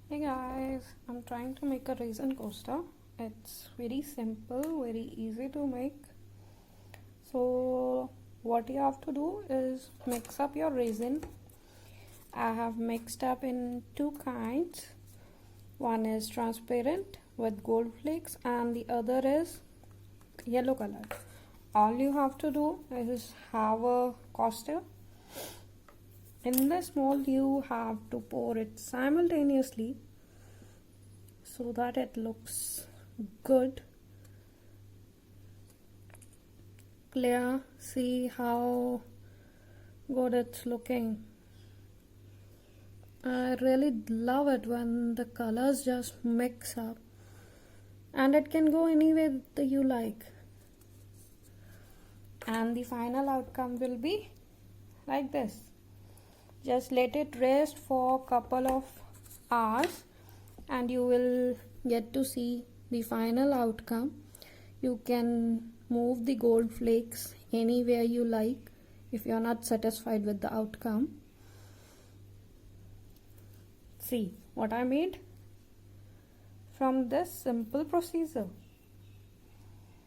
Hey guys, I'm trying to make a resin coaster. It's very simple, very easy to make. So what you have to do is mix up your resin. I have mixed up in two kinds. One is transparent with gold flakes and the other is yellow color. All you have to do is have a coaster. In this mold you have to pour it simultaneously so that it looks good, clear. See how good it's looking. I really love it when the colors just mix up, and it can go any way that you like, and the final outcome will be like this. Just let it rest for a couple of hours and you will get to see the final outcome. You can move the gold flakes anywhere you like if you are not satisfied with the outcome. See what I made from this simple procedure.